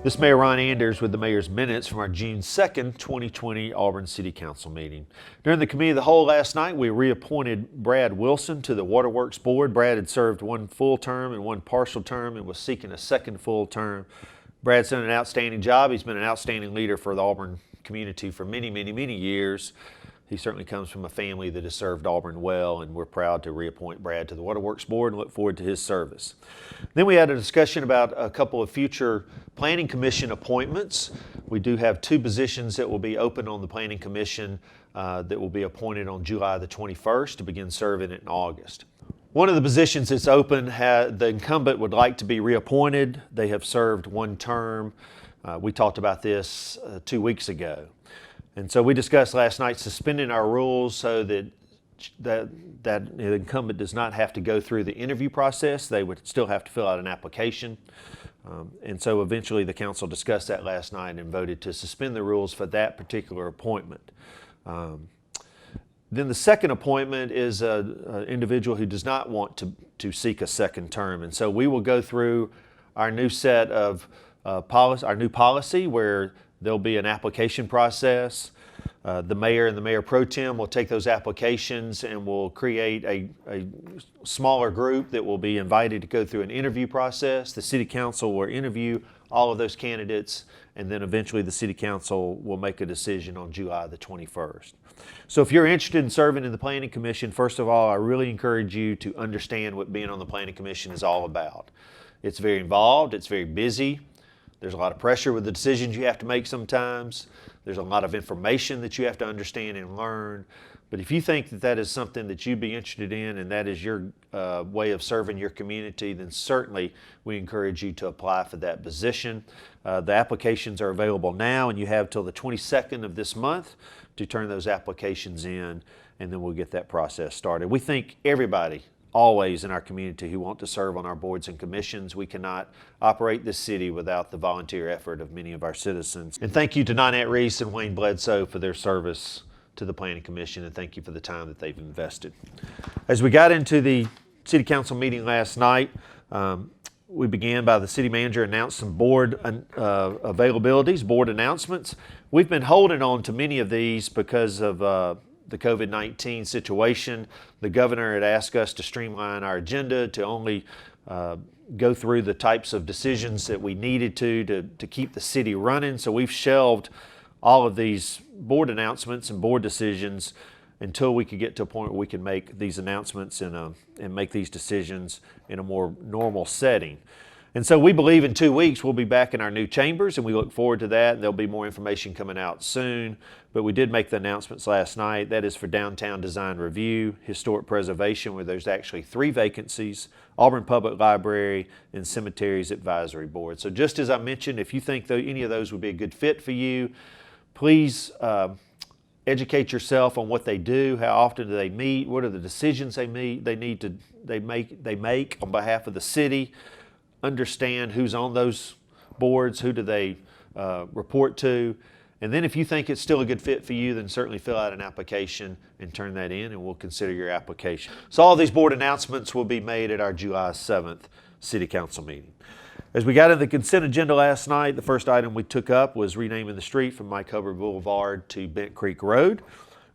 This is Mayor Ron Anders with the Mayor's Minutes from our June 2nd, 2020 Auburn City Council meeting. During the Committee of the Whole last night, we reappointed Brad Wilson to the Waterworks Board. Brad had served one full term and one partial term and was seeking a second full term. Brad's done an outstanding job. He's been an outstanding leader for the Auburn community for many, many, many years. He certainly comes from a family that has served Auburn well, and we're proud to reappoint Brad to the Waterworks Board and look forward to his service. Then we had a discussion about a couple of future Planning Commission appointments. We do have two positions that will be open on the Planning Commission that will be appointed on July the 21st to begin serving in August. One of the positions that's open, the incumbent would like to be reappointed. They have served one term. We talked about this 2 weeks ago. And so we discussed last night suspending our rules so that the incumbent does not have to go through the interview process. They would still have to fill out an application. And so eventually the council discussed that last night and voted to suspend the rules for that particular appointment. Then the second appointment is an individual who does not want to seek a second term. And so we will go through our new set of our new policy where there'll be an application process. The mayor and the mayor pro tem will take those applications and will create a smaller group that will be invited to go through an interview process. The city council will interview all of those candidates, and then eventually the city council will make a decision on July the 21st. So if you're interested in serving in the Planning Commission, first of all, I really encourage you to understand what being on the Planning Commission is all about. It's very involved, it's very busy. There's a lot of pressure with the decisions you have to make sometimes. There's a lot of information that you have to understand and learn. But if you think that that is something that you'd be interested in and that is your way of serving your community, then certainly we encourage you to apply for that position. The applications are available now, and you have till the 22nd of this month to turn those applications in, and then we'll get that process started. We think everybody always in our community who want to serve on our boards and commissions. We cannot operate this city without the volunteer effort of many of our citizens. And thank you to Nonette Reese and Wayne Bledsoe for their service to the Planning Commission, and thank you for the time that they've invested. As we got into the City Council meeting last night, we began by the city manager announced some board availabilities, board announcements. We've been holding on to many of these because of the COVID-19 situation. The governor had asked us to streamline our agenda to only go through the types of decisions that we needed to keep the city running. So we've shelved all of these board announcements and board decisions until we could get to a point where we can make these announcements and make these decisions in a more normal setting. And so we believe in 2 weeks we'll be back in our new chambers, and we look forward to that. There'll be more information coming out soon, but we did make the announcements last night. That is for Downtown Design Review, Historic Preservation, where there's actually 3 vacancies, Auburn Public Library, and Cemeteries Advisory Board. So just as I mentioned, if you think any of those would be a good fit for you, please educate yourself on what they do, how often do they meet, what are the decisions they make on behalf of the city. Understand who's on those boards, who do they report to, and then if you think it's still a good fit for you, then certainly fill out an application and turn that in, and we'll consider your application. So all these board announcements will be made at our July 7th City Council meeting. As we got into the consent agenda last night, the first item we took up was renaming the street from Mike Hubbard Boulevard to Bent Creek Road.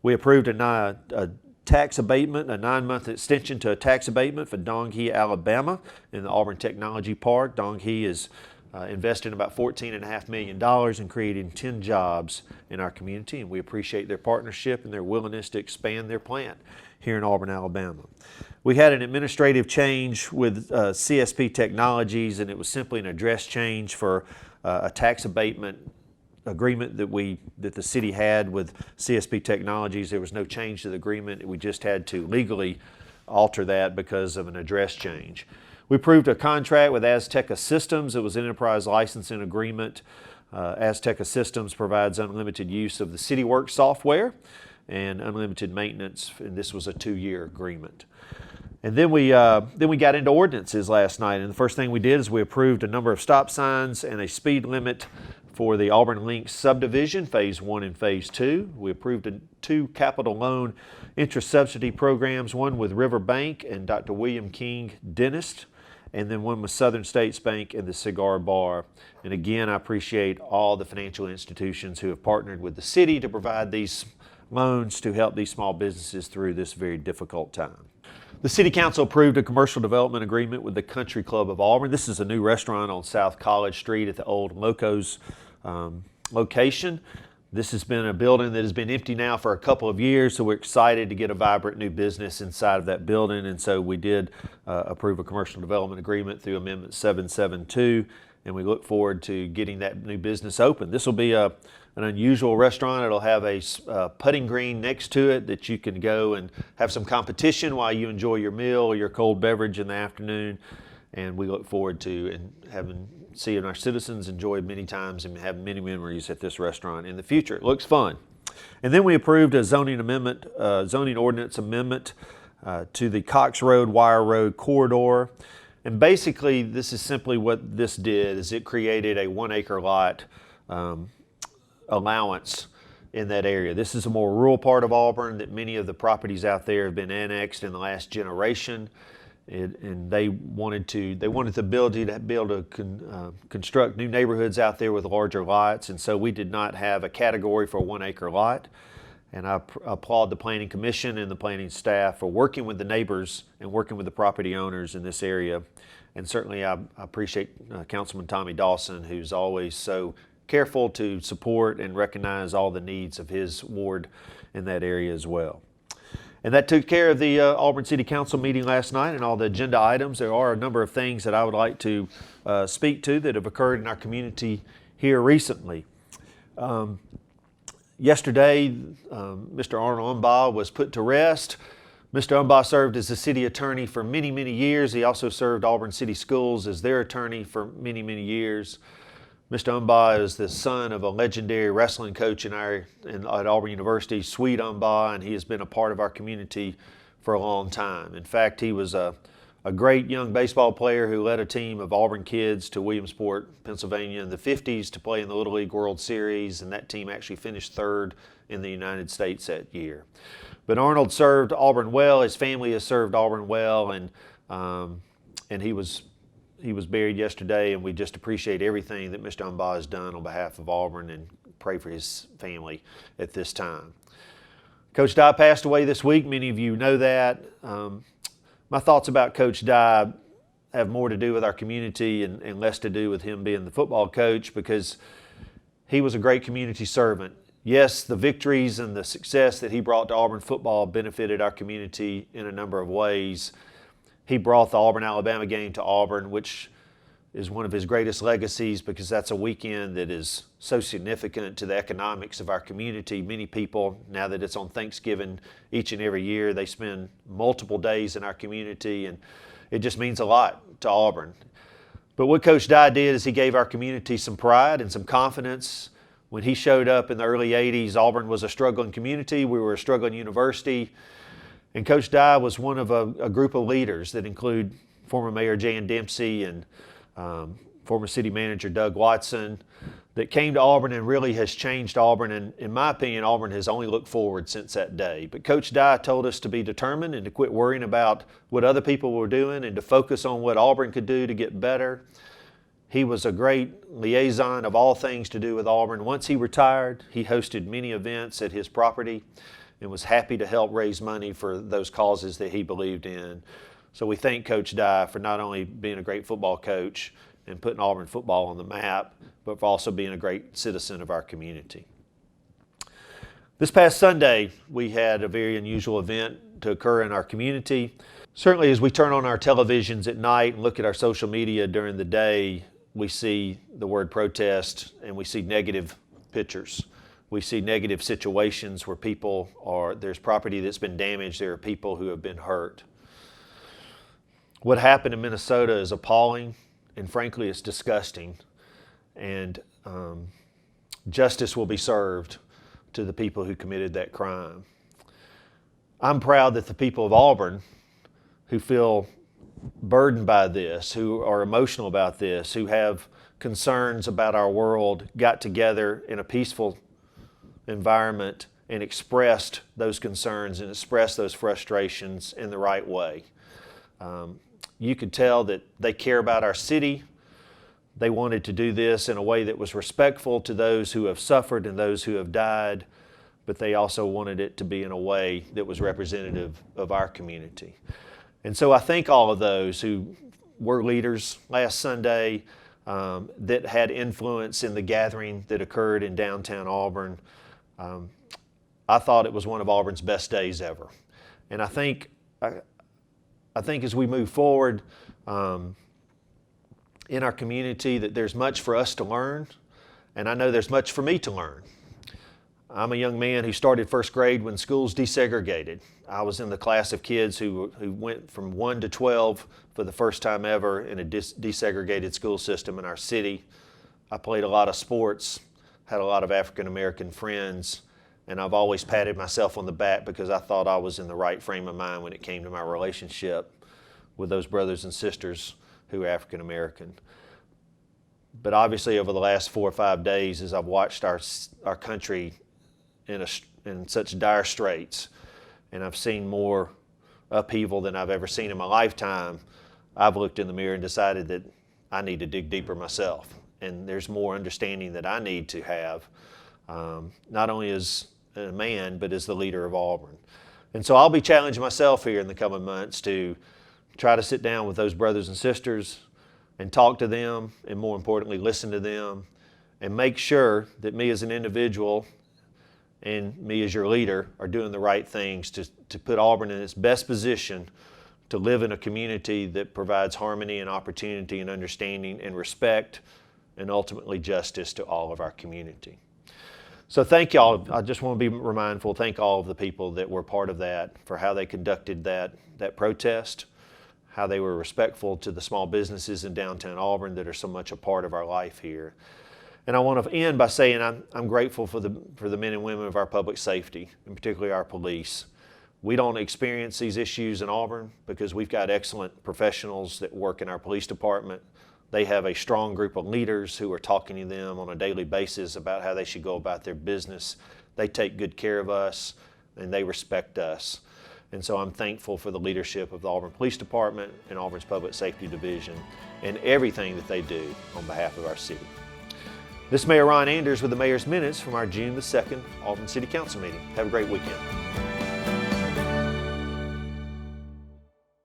We approved a tax abatement, a 9-month extension to a tax abatement for Donghee, Alabama in the Auburn Technology Park. Donghee is investing about $14.5 million in creating 10 jobs in our community, and we appreciate their partnership and their willingness to expand their plant here in Auburn, Alabama. We had an administrative change with CSP Technologies, and it was simply an address change for a tax abatement agreement that the city had with CSP Technologies. There was no change to the agreement. We just had to legally alter that because of an address change. We approved a contract with Azteca Systems. It was an enterprise licensing agreement. Azteca Systems provides unlimited use of the Cityworks software and unlimited maintenance, and this was a 2-year agreement. And then we got into ordinances last night, and the first thing we did is we approved a number of stop signs and a speed limit for the Auburn Links subdivision, Phase 1 and Phase 2. We approved 2 capital loan interest subsidy programs, one with River Bank and Dr. William King Dentist, and then one with Southern States Bank and the Cigar Bar. And again, I appreciate all the financial institutions who have partnered with the city to provide these loans to help these small businesses through this very difficult time. The City Council approved a commercial development agreement with the Country Club of Auburn. This is a new restaurant on South College Street at the old Locos location. This has been a building that has been empty now for a couple of years, so we're excited to get a vibrant new business inside of that building, and so we did approve a commercial development agreement through Amendment 772, and we look forward to getting that new business open. This will be an unusual restaurant. It'll have a putting green next to it that you can go and have some competition while you enjoy your meal or your cold beverage in the afternoon, and we look forward to seeing our citizens enjoy many times and have many memories at this restaurant in the future. It looks fun. And then we approved a zoning ordinance amendment to the Cox Road, Wire Road corridor. And basically, this is simply what this did, is it created a 1 acre lot allowance in that area. This is a more rural part of Auburn that many of the properties out there have been annexed in the last generation. And they wanted the ability to be able to construct new neighborhoods out there with larger lots, and so we did not have a category for a 1 acre lot. And I applaud the Planning Commission and the planning staff for working with the neighbors and working with the property owners in this area. And certainly I appreciate Councilman Tommy Dawson, who's always so careful to support and recognize all the needs of his ward in that area as well. And that took care of the Auburn City Council meeting last night and all the agenda items. There are a number of things that I would like to speak to that have occurred in our community here recently. Yesterday, Mr. Arnold Umbach was put to rest. Mr. Umbach served as the city attorney for many, many years. He also served Auburn City Schools as their attorney for many, many years. Mr. Umbach is the son of a legendary wrestling coach at Auburn University, Sweet Umbach, and he has been a part of our community for a long time. In fact, he was a great young baseball player who led a team of Auburn kids to Williamsport, Pennsylvania in the 50s to play in the Little League World Series, and that team actually finished third in the United States that year. But Arnold served Auburn well. His family has served Auburn well, and he was buried yesterday, and we just appreciate everything that Mr. Umbach has done on behalf of Auburn and pray for his family at this time. Coach Dye passed away this week. Many of you know that. My thoughts about Coach Dye have more to do with our community and less to do with him being the football coach, because he was a great community servant. Yes, the victories and the success that he brought to Auburn football benefited our community in a number of ways. He brought the Auburn-Alabama game to Auburn, which is one of his greatest legacies, because that's a weekend that is so significant to the economics of our community. Many people, now that it's on Thanksgiving each and every year, they spend multiple days in our community, and it just means a lot to Auburn. But what Coach Dye did is he gave our community some pride and some confidence. When he showed up in the early 80s, Auburn was a struggling community. We were a struggling university. And Coach Dye was one of a group of leaders that include former Mayor Jan Dempsey and former city manager Doug Watson, that came to Auburn and really has changed Auburn. And in my opinion, Auburn has only looked forward since that day. But Coach Dye told us to be determined and to quit worrying about what other people were doing and to focus on what Auburn could do to get better. He was a great liaison of all things to do with Auburn. Once he retired, he hosted many events at his property and was happy to help raise money for those causes that he believed in. So we thank Coach Dye for not only being a great football coach and putting Auburn football on the map, but for also being a great citizen of our community. This past Sunday, we had a very unusual event to occur in our community. Certainly as we turn on our televisions at night and look at our social media during the day, we see the word protest and we see negative pictures. We see negative situations where there's property that's been damaged, there are people who have been hurt. What happened in Minnesota is appalling, and frankly, it's disgusting. And justice will be served to the people who committed that crime. I'm proud that the people of Auburn who feel burdened by this, who are emotional about this, who have concerns about our world, got together in a peaceful environment and expressed those concerns and expressed those frustrations in the right way. You could tell that they care about our city. They wanted to do this in a way that was respectful to those who have suffered and those who have died, but they also wanted it to be in a way that was representative of our community. And so I thank all of those who were leaders last Sunday, that had influence in the gathering that occurred in downtown Auburn. I thought it was one of Auburn's best days ever. And I think as we move forward in our community, that there's much for us to learn, and I know there's much for me to learn. I'm a young man who started first grade when schools desegregated. I was in the class of kids who went from 1 to 12 for the first time ever in a desegregated school system in our city. I played a lot of sports, had a lot of African American friends, and I've always patted myself on the back because I thought I was in the right frame of mind when it came to my relationship with those brothers and sisters who are African American. But obviously over the last 4 or 5 days, as I've watched our country in such dire straits, and I've seen more upheaval than I've ever seen in my lifetime, I've looked in the mirror and decided that I need to dig deeper myself. And there's more understanding that I need to have, not only as a man, but as the leader of Auburn. And so I'll be challenging myself here in the coming months to try to sit down with those brothers and sisters and talk to them, and more importantly, listen to them, and make sure that me as an individual and me as your leader are doing the right things to put Auburn in its best position to live in a community that provides harmony and opportunity and understanding and respect and ultimately justice to all of our community. So thank y'all. I just want to be mindful, thank all of the people that were part of that for how they conducted that protest, how they were respectful to the small businesses in downtown Auburn that are so much a part of our life here. And I want to end by saying I'm grateful for the men and women of our public safety, and particularly our police. We don't experience these issues in Auburn because we've got excellent professionals that work in our police department. They have a strong group of leaders who are talking to them on a daily basis about how they should go about their business. They take good care of us, and they respect us. And so I'm thankful for the leadership of the Auburn Police Department and Auburn's Public Safety Division and everything that they do on behalf of our city. This is Mayor Ron Anders with the Mayor's Minutes from our June the 2nd Auburn City Council meeting. Have a great weekend.